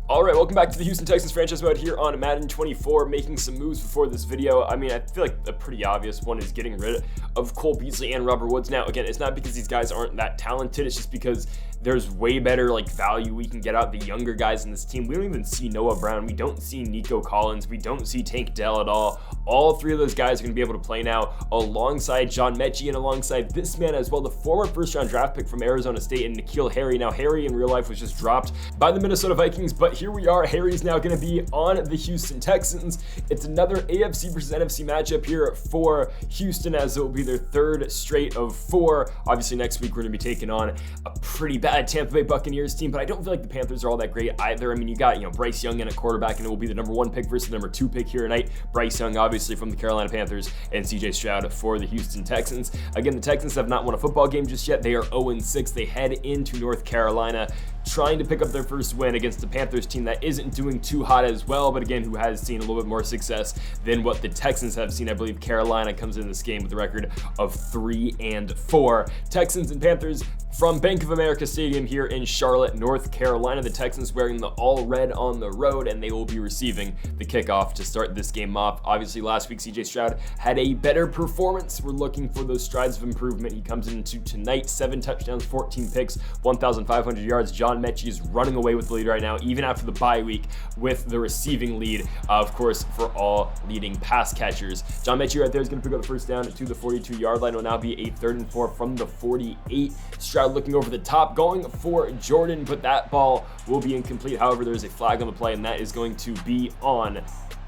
Alright, welcome back to the Houston Texans franchise mode here on Madden 24, making some moves before this video. I mean, I feel like a pretty obvious one is getting rid of Cole Beasley and Robert Woods. Now, again, it's not because these guys aren't that talented, it's just because there's way better value we can get out the younger guys in this team. We don't even see Noah Brown, we don't see Nico Collins, we don't see Tank Dell at all. All three of those guys are going to be able to play now alongside John Mechie and alongside this man as well, the former first-round draft pick from Arizona State and N'Keal Harry. Now, Harry in real life was just dropped by the Minnesota Vikings, but here we are. Harry's now going to be on the Houston Texans. It's another AFC versus NFC matchup here for Houston, as it will be their third straight of four. Obviously, next week we're going to be taking on a pretty bad Tampa Bay Buccaneers team, but I don't feel like the Panthers are all that great either. I mean, you got Bryce Young in at quarterback, and it will be the number one pick versus the number two pick here tonight. Bryce Young, obviously from the Carolina Panthers, and CJ Stroud for the Houston Texans. Again, the Texans have not won a football game just yet. They are 0-6. They head into North Carolina trying to pick up their first win against the Panthers team that isn't doing too hot as well, but again, who has seen a little bit more success than what the Texans have seen. I believe Carolina comes in this game with a record of 3-4. Texans and Panthers from Bank of America Stadium here in Charlotte, North Carolina. The Texans wearing the all red on the road, and they will be receiving the kickoff to start this game off. Obviously, last week, CJ Stroud had a better performance. We're looking for those strides of improvement. He comes into tonight, 7 touchdowns, 14 picks, 1,500 yards. John Mechie is running away with the lead right now, even after the bye week, with the receiving lead, of course, for all leading pass catchers. John Mechie right there is going to pick up the first down to the 42-yard line. It will now be a 3rd and 4 from the 48. Stroud looking over the top, going for Jordan, but that ball will be incomplete. However, there's a flag on the play, and that is going to be on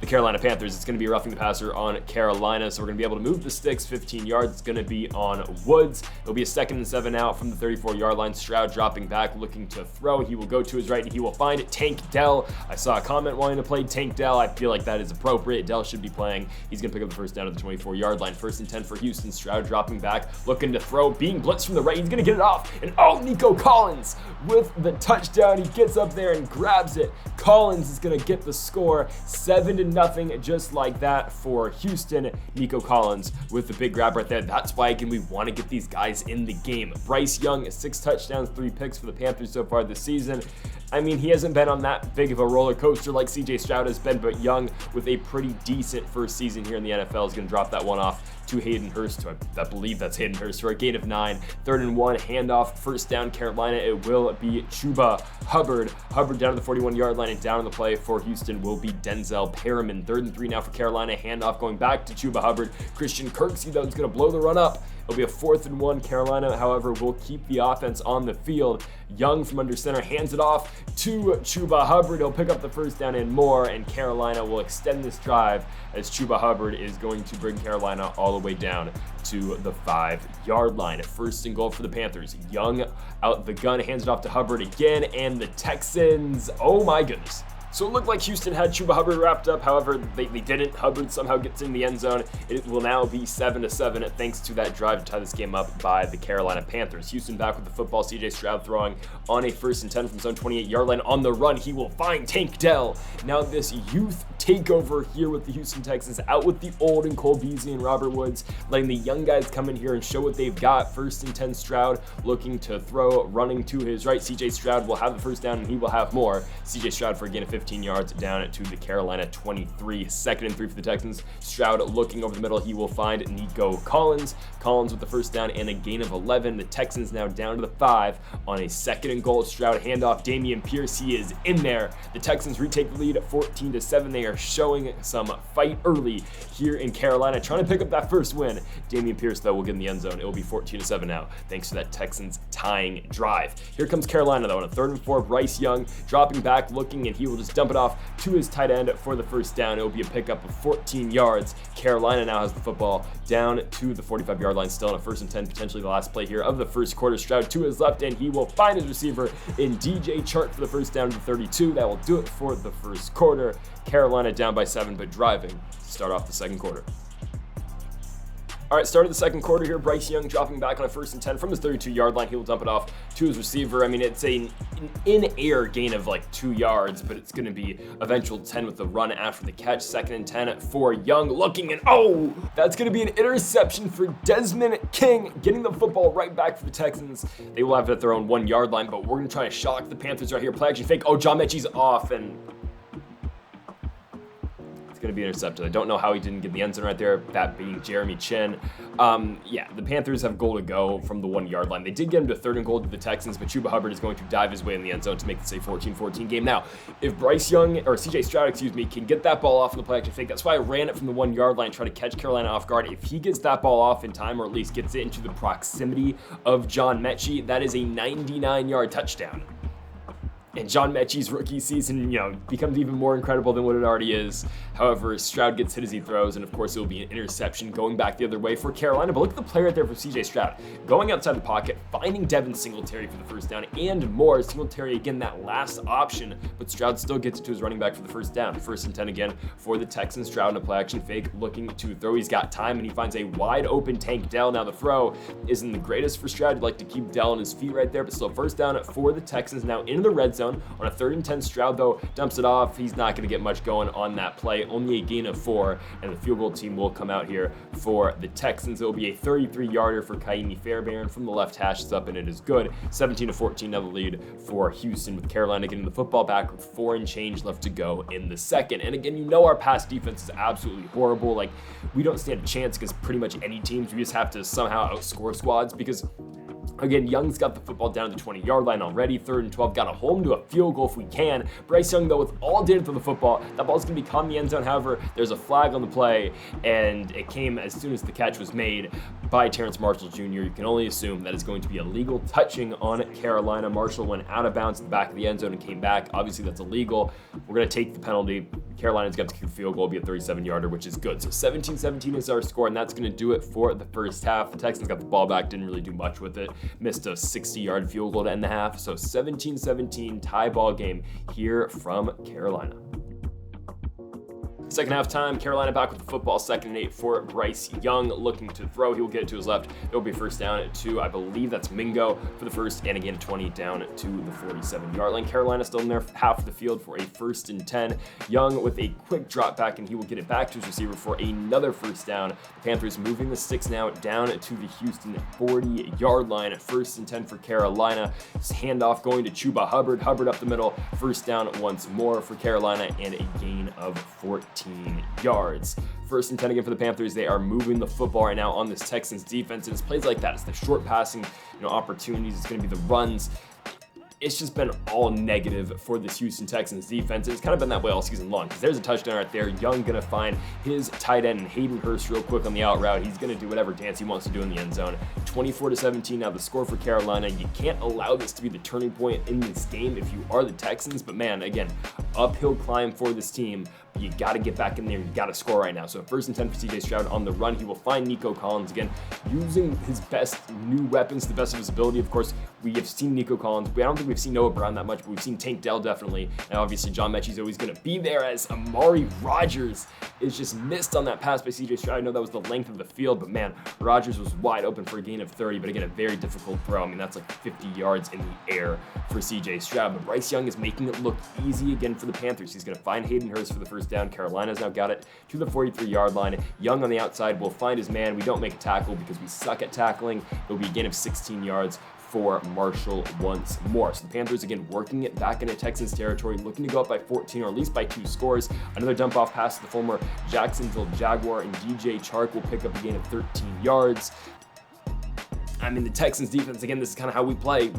the Carolina Panthers. It's going to be roughing the passer on Carolina, so we're going to be able to move the sticks 15 yards. It's going to be on Woods. It'll be a 2nd and 7 out from the 34-yard line. Stroud dropping back, looking to throw. He will go to his right, and he will find Tank Dell. I saw a comment wanting to play Tank Dell. I feel like that is appropriate. Dell should be playing. He's going to pick up the first down at the 24-yard line. 1st and 10 for Houston. Stroud dropping back, looking to throw, being blitzed from the right. He's going to get it off, and Nico Collins with the touchdown. He gets up there and grabs it. Collins is going to get the score, 7-0, just like that for Houston. Nico Collins with the big grab right there. That's why, again, we want to get these guys in the game. Bryce Young, 6 touchdowns, 3 picks for the Panthers so far this season. I mean, he hasn't been on that big of a roller coaster like CJ Stroud has been, but Young with a pretty decent first season here in the NFL is going to drop that one off to Hayden Hurst. I believe that's Hayden Hurst for a gain of 9. 3rd and 1, handoff, first down Carolina. It will be Chuba Hubbard. Hubbard down to the 41-yard line, and down on the play for Houston will be Denzel Perriman. 3rd and 3 now for Carolina. Handoff going back to Chuba Hubbard. Christian Kirksey, though, is going to blow the run up. It'll be a 4th and 1. Carolina, however, will keep the offense on the field. Young from under center hands it off to Chuba Hubbard. He'll pick up the first down and more, and Carolina will extend this drive as Chuba Hubbard is going to bring Carolina all the way down to the 5-yard line. 1st and goal for the Panthers. Young out the gun, hands it off to Hubbard again, and the Texans, oh my goodness. So it looked like Houston had Chuba Hubbard wrapped up. However, they didn't. Hubbard somehow gets in the end zone. It will now be 7-7 thanks to that drive to tie this game up by the Carolina Panthers. Houston back with the football. CJ Stroud throwing on a 1st and 10 from his own 28-yard line. On the run, he will find Tank Dell. Now this youth takeover here with the Houston Texans, out with the old and Cole Beasley and Robert Woods, letting the young guys come in here and show what they've got. 1st and 10, Stroud looking to throw, running to his right. CJ Stroud will have the first down, and he will have more. CJ Stroud for a gain of 15 yards down to the Carolina 23. 2nd and 3 for the Texans. Stroud looking over the middle. He will find Nico Collins. Collins with the first down and a gain of 11. The Texans now down to the 5 on a 2nd and goal. Stroud handoff. Dameon Pierce, he is in there. The Texans retake the lead at 14-7. They are showing some fight early here in Carolina, trying to pick up that first win. Dameon Pierce, though, will get in the end zone. It will be 14-7 now, thanks to that Texans tying drive. Here comes Carolina, though, on a 3rd and 4. Bryce Young dropping back, looking, and he will just dump it off to his tight end for the first down. It will be a pickup of 14 yards. Carolina now has the football down to the 45-yard line, still on a 1st and 10, potentially the last play here of the first quarter. Stroud to his left, and he will find his receiver in DJ Chark for the first down to the 32. That will do it for the first quarter. Carolina down by 7, but driving to start off the second quarter. All right, start of the second quarter here. Bryce Young dropping back on a 1st and 10 from his 32-yard line. He will dump it off to his receiver. I mean, it's an in-air gain of like 2 yards, but it's going to be eventual 10 with the run after the catch. 2nd and 10 for Young, looking, and oh, that's going to be an interception for Desmond King, getting the football right back for the Texans. They will have it at their own 1-yard line, but we're going to try to shock the Panthers right here. Play action fake. Oh, John Mechie's off, and going to be intercepted. I don't know how he didn't get the end zone right there, that being Jeremy Chin. Yeah, the Panthers have goal to go from the 1-yard line. They did get him to 3rd and goal to the Texans, but Chuba Hubbard is going to dive his way in the end zone to make this a 14-14 game. Now, if Bryce Young, or CJ Stroud, can get that ball off in the play action fake, that's why I ran it from the 1-yard line, try to catch Carolina off guard. If he gets that ball off in time, or at least gets it into the proximity of John Mechie, that is a 99-yard touchdown. And John Mechie's rookie season, becomes even more incredible than what it already is. However, Stroud gets hit as he throws, and of course it will be an interception going back the other way for Carolina. But look at the play right there for CJ Stroud. Going outside the pocket, finding Devin Singletary for the first down, and more. Singletary, again, that last option, but Stroud still gets it to his running back for the first down. 1st and 10 again for the Texans. Stroud in a play action fake, looking to throw. He's got time, and he finds a wide open Tank Dell. Now the throw isn't the greatest for Stroud. You'd like to keep Dell on his feet right there, but still first down for the Texans. Now into the red zone. On a 3rd and 10, Stroud, though, dumps it off. He's not going to get much going on that play. Only a gain of 4, and the field goal team will come out here for the Texans. It will be a 33-yarder for Kaimi Fairbairn from the left hash. It's up, and it is good. 17-14, now the lead for Houston, with Carolina getting the football back with 4 and change left to go in the second. And again, our pass defense is absolutely horrible. Like, we don't stand a chance against pretty much any teams. We just have to somehow outscore squads because, again, Young's got the football down to the 20-yard line already. 3rd and 12, got to hold him to a field goal if we can. Bryce Young, though, with all data for the football, that ball's going to be caught in the end zone. However, there's a flag on the play, and it came as soon as the catch was made by Terrence Marshall Jr. You can only assume that is going to be illegal touching on Carolina. Marshall went out of bounds at the back of the end zone and came back. Obviously, that's illegal. We're going to take the penalty. Carolina's got to kick a field goal, be a 37-yarder, which is good. So 17-17 is our score, and that's going to do it for the first half. The Texans got the ball back, didn't really do much with it. Missed a 60-yard field goal to end the half. So 17-17 tie ball game here from Carolina. Second half time, Carolina back with the football. 2nd and 8 for Bryce Young, looking to throw. He will get it to his left. It will be first down to, I believe that's Mingo for the first, and again 20 down to the 47-yard line. Carolina still in their half of the field for a 1st and 10. Young with a quick drop back, and he will get it back to his receiver for another first down. The Panthers moving the sticks now down to the Houston 40-yard line. 1st and 10 for Carolina. Handoff going to Chuba Hubbard. Hubbard up the middle. First down once more for Carolina, and a gain of 14 yards. 1st and 10 again for the Panthers. They are moving the football right now on this Texans defense, and it's plays like that. It's the short passing, opportunities. It's going to be the runs. It's just been all negative for this Houston Texans defense. It's kind of been that way all season long, because there's a touchdown right there. Young going to find his tight end, Hayden Hurst, real quick on the out route. He's going to do whatever dance he wants to do in the end zone. 24-17 now the score for Carolina. You can't allow this to be the turning point in this game if you are the Texans, but man, again, uphill climb for this team. You got to get back in there. You got to score right now. So 1st and 10 for CJ Stroud on the run. He will find Nico Collins again, using his best new weapons to the best of his ability. Of course, we have seen Nico Collins. I don't think we've seen Noah Brown that much, but we've seen Tank Dell definitely. And obviously, John Mechie's always going to be there, as Amari Rodgers is just missed on that pass by CJ Stroud. I know that was the length of the field, but man, Rodgers was wide open for a gain of 30. But again, a very difficult throw. I mean, that's like 50 yards in the air for CJ Stroud. But Bryce Young is making it look easy again for the Panthers. He's going to find Hayden Hurst for the first down. Carolina's now got it to the 43-yard line. Young on the outside will find his man. We don't make a tackle because we suck at tackling. It'll be a gain of 16 yards for Marshall once more. So the Panthers again working it back into Texans territory, looking to go up by 14 or at least by 2 scores. Another dump off pass to the former Jacksonville Jaguar, and DJ Chark will pick up a gain of 13 yards. I mean, the Texans defense, again, this is kind of how we play.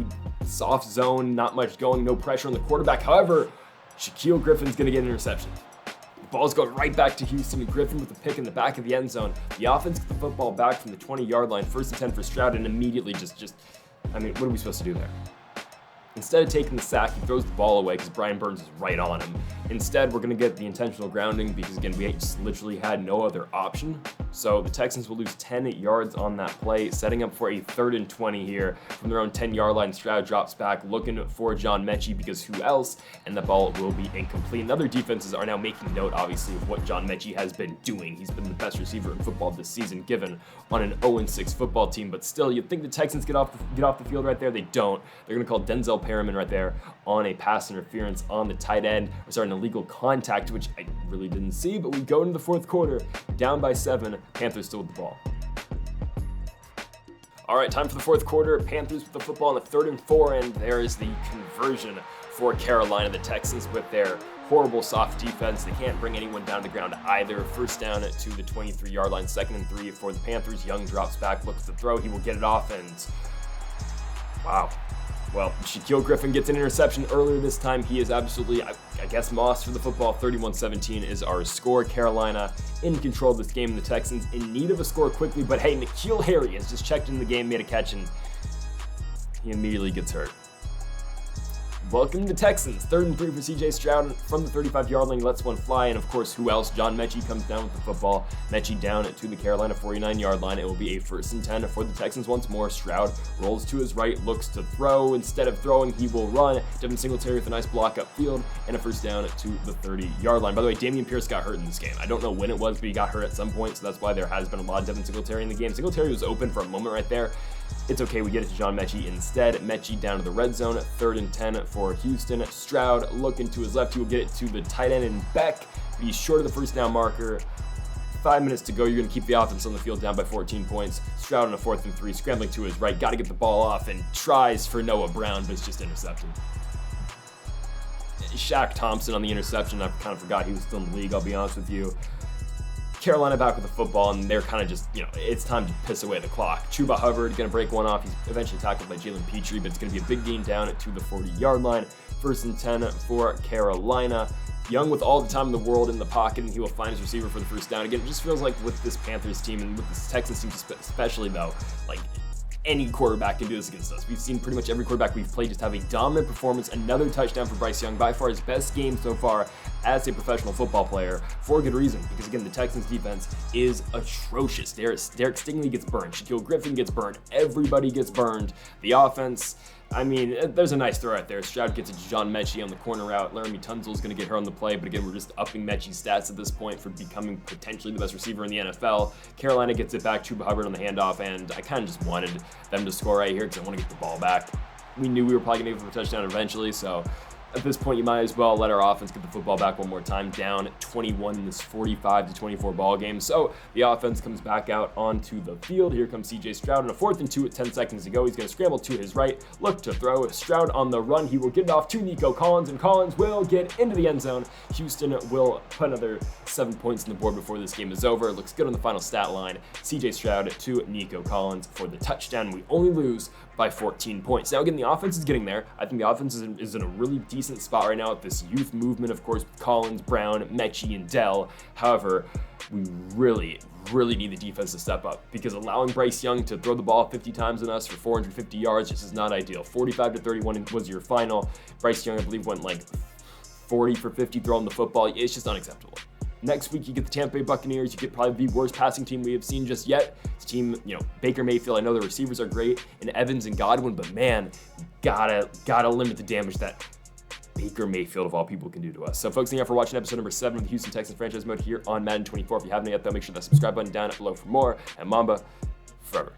Soft zone, not much going, no pressure on the quarterback. However, Shaquille Griffin's going to get an interception. The ball's going right back to Houston, and Griffin with the pick in the back of the end zone. The offense gets the football back from the 20-yard line. 1st and 10 for Stroud, and immediately just I mean, what are we supposed to do there? Instead of taking the sack, he throws the ball away because Brian Burns is right on him. Instead, we're going to get the intentional grounding because, again, we just literally had no other option. So the Texans will lose 10 yards on that play, setting up for a 3rd and 20 here from their own 10-yard line. Stroud drops back, looking for John Mechie because who else? And the ball will be incomplete. And other defenses are now making note, obviously, of what John Mechie has been doing. He's been the best receiver in football this season, given on an 0-6 football team. But still, you'd think the Texans get off the field right there. They don't. They're going to call Denzel Perriman right there on a pass interference on the tight end. Or sorry, an illegal contact, which I really didn't see. But we go into the 4th quarter, down by 7. Panthers still with the ball. All right, time for the 4th quarter. Panthers with the football on the 3rd and 4, and there is the conversion for Carolina. The Texans with their horrible soft defense. They can't bring anyone down to the ground either. 1st down to the 23-yard line, 2nd and 3 for the Panthers. Young drops back, looks to throw. He will get it off, and wow. Well, Shaquille Griffin gets an interception earlier this time. He is absolutely, I guess, moss for the football. 31-17 is our score. Carolina in control of this game. The Texans in need of a score quickly, but hey, N'Keal Harry has just checked into the game, made a catch, and he immediately gets hurt. Welcome to the Texans. 3rd and 3 for CJ Stroud from the 35-yard line. Lets one fly, and of course, who else? John Mechie comes down with the football. Mechie down to the Carolina 49-yard line. It will be a 1st and 10 for the Texans once more. Stroud rolls to his right, looks to throw. Instead of throwing, he will run. Devin Singletary with a nice block upfield, and a 1st down to the 30-yard line. By the way, Dameon Pierce got hurt in this game. I don't know when it was, but he got hurt at some point, so that's why there has been a lot of Devin Singletary in the game. Singletary was open for a moment right there. It's okay, we get it to John Mechie instead. Mechie down to the red zone, 3rd and 10 for Houston. Stroud looking to his left, he will get it to the tight end and Beck. He's short of the 1st down marker. 5 minutes to go, you're going to keep the offense on the field down by 14 points. Stroud on a 4th and 3, scrambling to his right, got to get the ball off and tries for Noah Brown, but it's just intercepted. Shaq Thompson on the interception, I kind of forgot he was still in the league, I'll be honest with you. Carolina back with the football, and they're kind of just, it's time to piss away the clock. Chuba Hubbard going to break one off. He's eventually tackled by Jalen Petrie, but it's going to be a big gain down to the 40-yard line. 1st and 10 for Carolina. Young with all the time in the world in the pocket, and he will find his receiver for the 1st down. Again, it just feels like with this Panthers team, and with this Texans team especially, though, like, any quarterback can do this against us. We've seen pretty much every quarterback we've played just have a dominant performance. Another touchdown for Bryce Young, by far his best game so far as a professional football player, for a good reason, because again, the Texans defense is atrocious. Derek Stingley gets burned, Shaquille Griffin gets burned, everybody gets burned. The offense, I mean, there's a nice throw right there. Stroud gets it to John Mechie on the corner route. Laramie Tunsil's going to get her on the play, but again, we're just upping Mechie's stats at this point for becoming potentially the best receiver in the NFL. Carolina gets it back, Chuba Hubbard on the handoff, and I kind of just wanted them to score right here because I want to get the ball back. We knew we were probably going to get the touchdown eventually, so at this point, you might as well let our offense get the football back one more time, down 21 in this 45-24 ball game. So the offense comes back out onto the field. Here comes CJ Stroud on a 4th and 2 with 10 seconds to go. He's going to scramble to his right, look to throw. Stroud on the run. He will get it off to Nico Collins, and Collins will get into the end zone. Houston will put another 7 points on the board before this game is over. It looks good on the final stat line. CJ Stroud to Nico Collins for the touchdown. We only lose by 14 points. Now, again, the offense is getting there. I think the offense is in a really decent spot right now with this youth movement, of course, with Collins, Brown, Mechie, and Dell. However, we really need the defense to step up, because allowing Bryce Young to throw the ball 50 times on us for 450 yards just is not ideal. 45-31 was your final. Bryce Young, I believe, went like 40 for 50 throwing the football. It's just unacceptable. Next week, you get the Tampa Bay Buccaneers. You get probably the worst passing team we have seen just yet. It's a team, Baker Mayfield. I know the receivers are great, and Evans and Godwin, but man, gotta limit the damage that Baker Mayfield, of all people, can do to us. So, folks, thank you for watching episode number 7 of the Houston Texans Franchise Mode here on Madden 24. If you haven't yet, though, make sure that subscribe button down below for more. And Mamba, forever.